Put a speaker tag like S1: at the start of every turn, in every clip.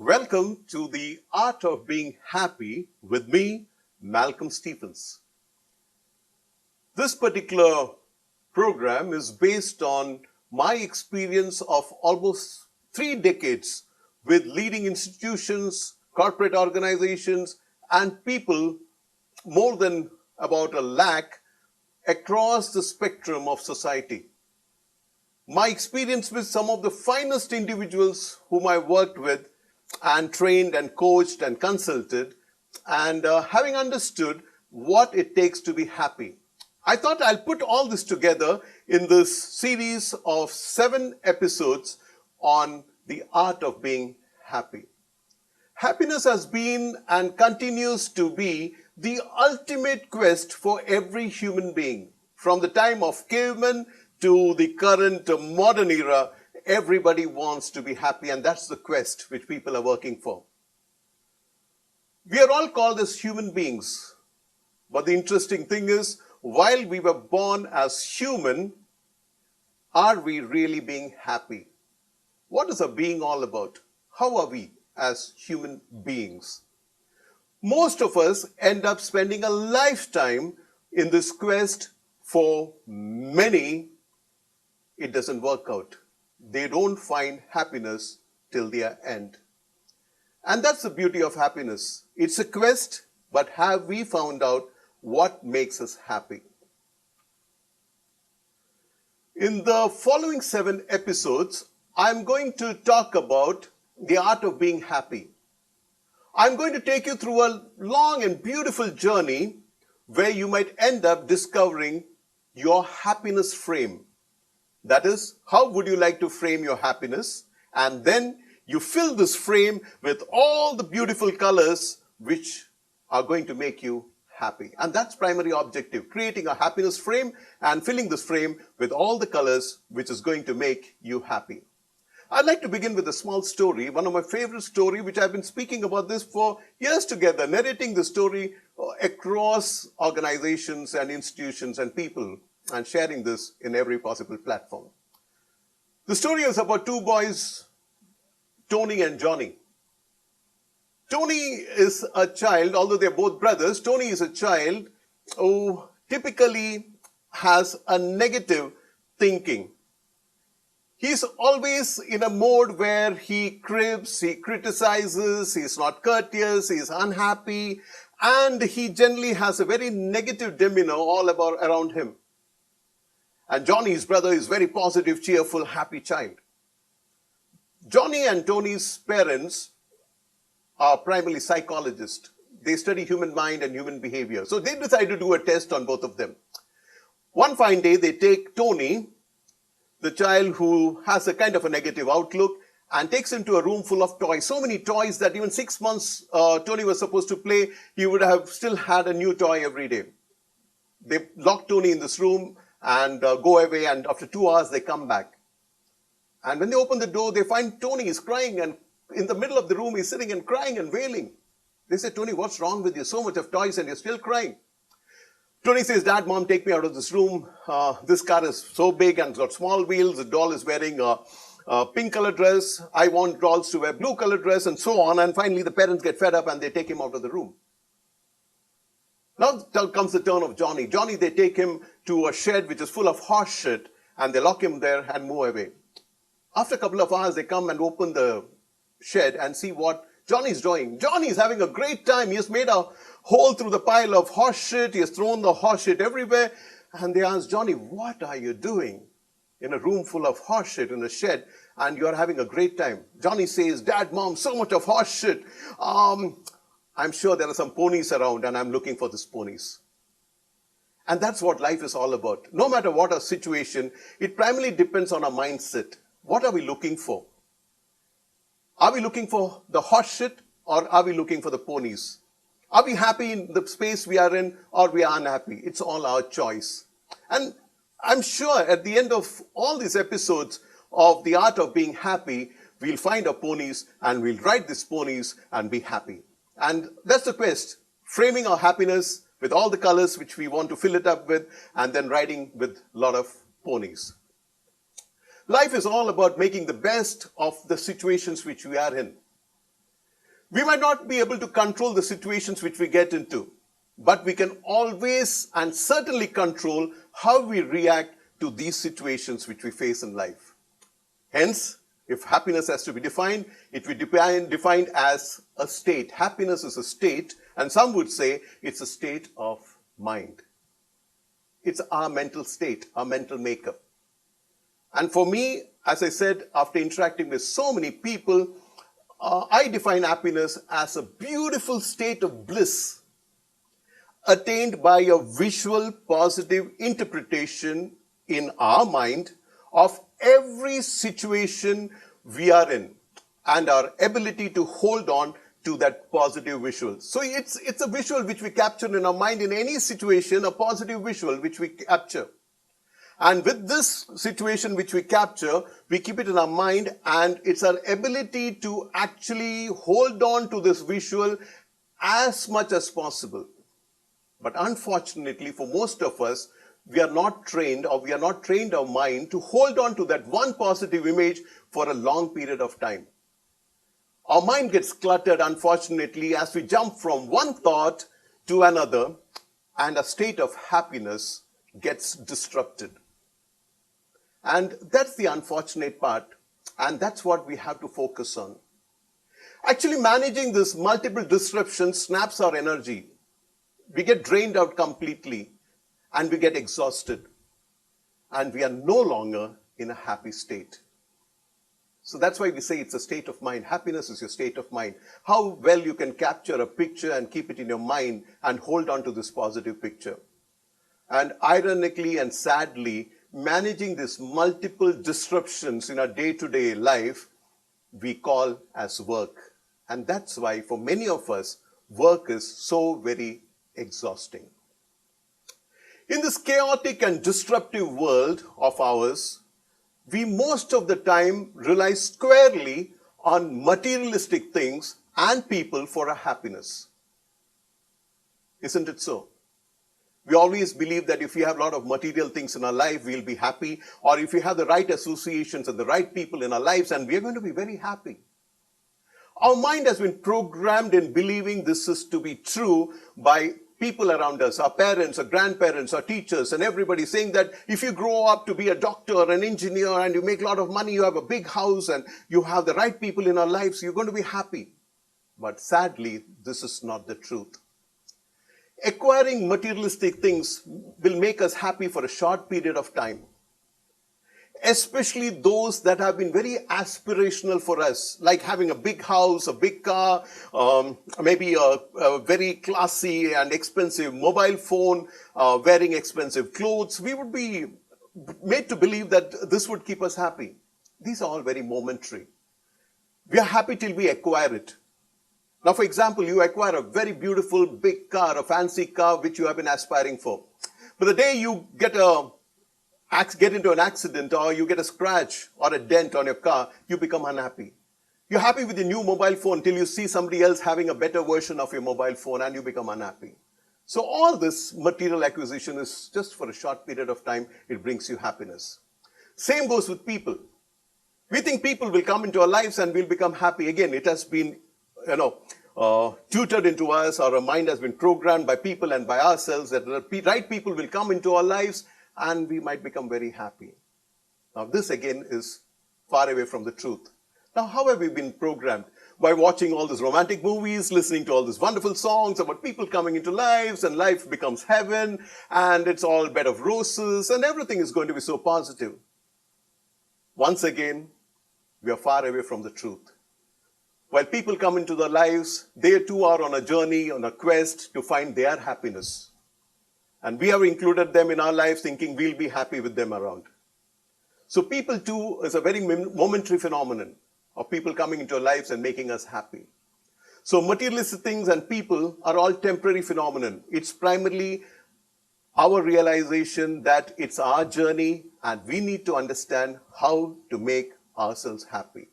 S1: Welcome to the Art of Being Happy with me, Malcolm Stephens. This particular program is based on my experience of almost 3 decades with leading institutions, corporate organizations, and people more than about 1 lakh across the spectrum of society. My experience with some of the finest individuals whom I worked with and trained and coached and consulted, and having understood what it takes to be happy. I thought I'll put all this together in this series of 7 episodes on the art of being happy. Happiness has been and continues to be the ultimate quest for every human being. From the time of cavemen to the current modern era, everybody wants to be happy, and that's the quest which people are working for. We are all called as human beings, but the interesting thing is, while we were born as human, are we really being happy? What is a being all about? How are we as human beings? Most of us end up spending a lifetime in this quest. For many, it doesn't work out. They don't find happiness till their end. And that's the beauty of happiness. It's a quest, but have we found out what makes us happy? In the following 7 episodes, I'm going to talk about the art of being happy. I'm going to take you through a long and beautiful journey where you might end up discovering your happiness frame. That is, how would you like to frame your happiness? And then you fill this frame with all the beautiful colors which are going to make you happy. And that's primary objective, creating a happiness frame and filling this frame with all the colors which is going to make you happy. I'd like to begin with a small story, one of my favorite stories, which I've been speaking about this for years together, narrating the story across organizations and institutions and people, and sharing this in every possible platform. The story is about 2 boys, Tony and Johnny. Tony is a child, although they're both brothers, Tony is a child who typically has a negative thinking. He's always in a mode where he cribs, he criticizes, he's not courteous, he's unhappy, and he generally has a very negative demeanor all around him. And Johnny, his brother, is very positive, cheerful, happy child. Johnny and Tony's parents are primarily psychologists. They study human mind and human behavior. So they decide to do a test on both of them. One fine day, they take Tony, the child who has a kind of a negative outlook, and takes him to a room full of toys. So many toys that even 6 months Tony was supposed to play, he would have still had a new toy every day. They lock Tony in this room and go away, and after 2 hours they come back. And when they open the door, they find Tony is crying, and in the middle of the room he's sitting and crying and wailing. They say, "Tony, what's wrong with you? So much of toys and you're still crying." Tony says, "Dad, Mom, take me out of this room. This car is so big and it's got small wheels. The doll is wearing a pink color dress. I want dolls to wear blue color dress," and so on. And finally the parents get fed up and they take him out of the room. Now comes the turn of Johnny. Johnny, they take him to a shed which is full of horse shit, and they lock him there and move away. After a couple of hours, they come and open the shed and see what Johnny's doing. Johnny's having a great time. He has made a hole through the pile of horse shit. He has thrown the horse shit everywhere. And they ask Johnny, "What are you doing in a room full of horse shit in a shed and you're having a great time?" Johnny says, "Dad, Mom, so much of horse shit. I'm sure there are some ponies around and I'm looking for these ponies." And that's what life is all about. No matter what our situation, it primarily depends on our mindset. What are we looking for? Are we looking for the horse shit, or are we looking for the ponies? Are we happy in the space we are in, or we are unhappy? It's all our choice. And I'm sure at the end of all these episodes of the art of being happy, we'll find our ponies and we'll ride these ponies and be happy. And that's the quest, framing our happiness with all the colors which we want to fill it up with, and then riding with a lot of ponies. Life is all about making the best of the situations which we are in. We might not be able to control the situations which we get into, but we can always and certainly control how we react to these situations which we face in life. Hence, if happiness has to be defined, it will be defined as a state. Happiness is a state, and some would say it's a state of mind. It's our mental state, our mental makeup. And for me, as I said, after interacting with so many people, I define happiness as a beautiful state of bliss attained by a visual positive interpretation in our mind of every situation we are in and our ability to hold on to that positive visual. So it's a visual which we capture in our mind in any situation, a positive visual which we capture. And with this situation which we capture, we keep it in our mind, and it's our ability to actually hold on to this visual as much as possible. But unfortunately, for most of us, we are not trained, or we are not trained our mind to hold on to that one positive image for a long period of time. Our mind gets cluttered, unfortunately, as we jump from one thought to another, and a state of happiness gets disrupted. And that's the unfortunate part, and that's what we have to focus on. Actually, managing this multiple disruptions snaps our energy. We get drained out completely, and we get exhausted, and we are no longer in a happy state. So that's why we say it's a state of mind. Happiness is your state of mind. How well you can capture a picture and keep it in your mind and hold on to this positive picture. And ironically and sadly, managing these multiple disruptions in our day-to-day life, we call as work. And that's why for many of us, work is so very exhausting. In this chaotic and disruptive world of ours, we most of the time rely squarely on materialistic things and people for our happiness. Isn't it so? We always believe that if we have a lot of material things in our life, we'll be happy, or if we have the right associations and the right people in our lives, and we're going to be very happy. Our mind has been programmed in believing this is to be true by people around us, our parents, our grandparents, our teachers, and everybody saying that if you grow up to be a doctor or an engineer and you make a lot of money, you have a big house and you have the right people in our lives, you're going to be happy. But sadly, this is not the truth. Acquiring materialistic things will make us happy for a short period of time, especially those that have been very aspirational for us, like having a big house, a big car, maybe a very classy and expensive mobile phone, wearing expensive clothes. We would be made to believe that this would keep us happy. These are all very momentary. We are happy till we acquire it. Now, for example, you acquire a very beautiful big car, a fancy car which you have been aspiring for. But the day you get into an accident, or you get a scratch or a dent on your car, you become unhappy. You're happy with your new mobile phone till you see somebody else having a better version of your mobile phone, and you become unhappy. So all this material acquisition is just for a short period of time. It brings you happiness. Same goes with people. We think people will come into our lives and we'll become happy. Again, it has been tutored into us, or our mind has been programmed by people and by ourselves that the right people will come into our lives and we might become very happy. Now this again is far away from the truth. Now how have we been programmed? By watching all these romantic movies, listening to all these wonderful songs about people coming into lives, and life becomes heaven and it's all bed of roses and everything is going to be so positive. Once again, we are far away from the truth. While people come into their lives, they too are on a journey, on a quest to find their happiness. And we have included them in our lives thinking we'll be happy with them around. So people too is a very momentary phenomenon of people coming into our lives and making us happy. So materialistic things and people are all temporary phenomenon. It's primarily our realization that it's our journey and we need to understand how to make ourselves happy.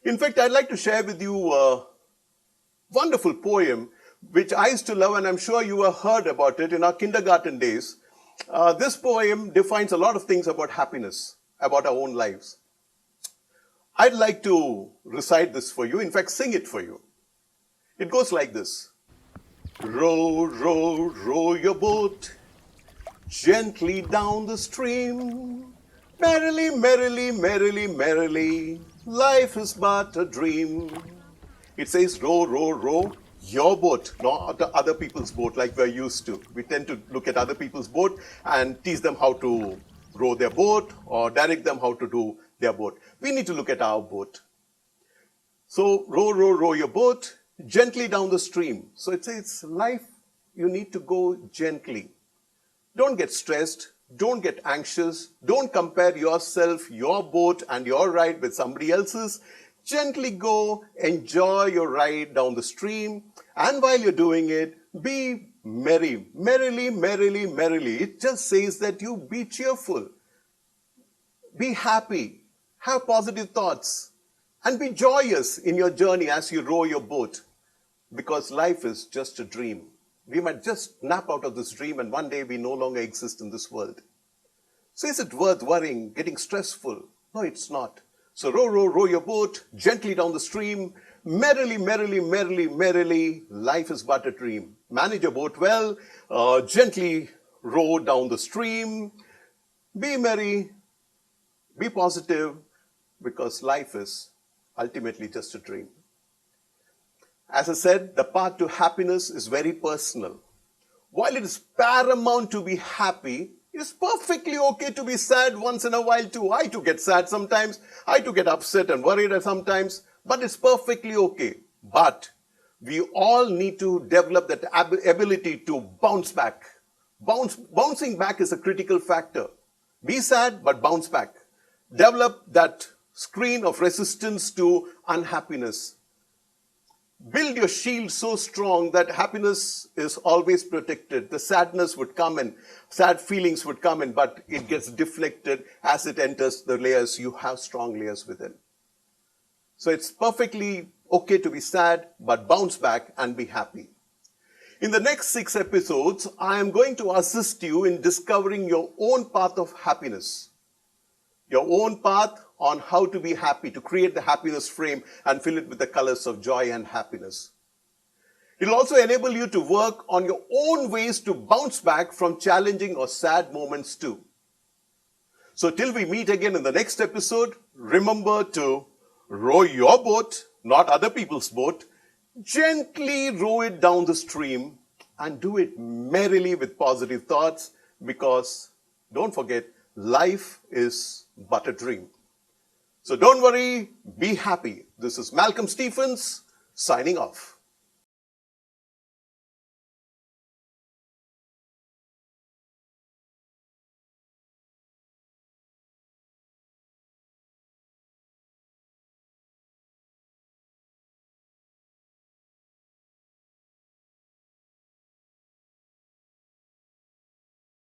S1: In fact, I'd like to share with you a wonderful poem which I used to love, and I'm sure you have heard about it in our kindergarten days. This poem defines a lot of things about happiness, about our own lives. I'd like to recite this for you, in fact, sing it for you. It goes like this. Row, row, row your boat gently down the stream. Merrily, merrily, merrily, merrily, life is but a dream. It says row, row, row your boat, not other people's boat like we're used to. We tend to look at other people's boat and teach them how to row their boat or direct them how to do their boat. We need to look at our boat. So row, row, row your boat gently down the stream. So it says life, you need to go gently. Don't get stressed. Don't get anxious. Don't compare yourself, your boat, and your ride with somebody else's. Gently go, enjoy your ride down the stream. And while you're doing it, be merry. Merrily, merrily, merrily. It just says that you be cheerful. Be happy. Have positive thoughts. And be joyous in your journey as you row your boat. Because life is just a dream. We might just snap out of this dream and one day we no longer exist in this world. So is it worth worrying, getting stressful? No, it's not. So row, row, row your boat gently down the stream. Merrily, merrily, merrily, merrily, life is but a dream. Manage your boat well. Gently row down the stream. Be merry. Be positive. Because life is ultimately just a dream. As I said, the path to happiness is very personal. While it is paramount to be happy, it is perfectly okay to be sad once in a while too. I too get sad sometimes. I too get upset and worried sometimes. But it's perfectly okay. But we all need to develop that ability to bounce back. Bouncing back is a critical factor. Be sad, but bounce back. Develop that screen of resistance to unhappiness. Build your shield so strong that happiness is always protected. The sadness would come in, sad feelings would come in, but it gets deflected as it enters the layers. You have strong layers within. So it's perfectly okay to be sad, but bounce back and be happy. In the next 6 episodes, I am going to assist you in discovering your own path of happiness. Your own path on how to be happy, to create the happiness frame and fill it with the colors of joy and happiness. It will also enable you to work on your own ways to bounce back from challenging or sad moments too. So till we meet again in the next episode, remember to row your boat, not other people's boat. Gently row it down the stream and do it merrily with positive thoughts, because don't forget, life is but a dream. So don't worry, be happy. This is Malcolm Stephens signing off.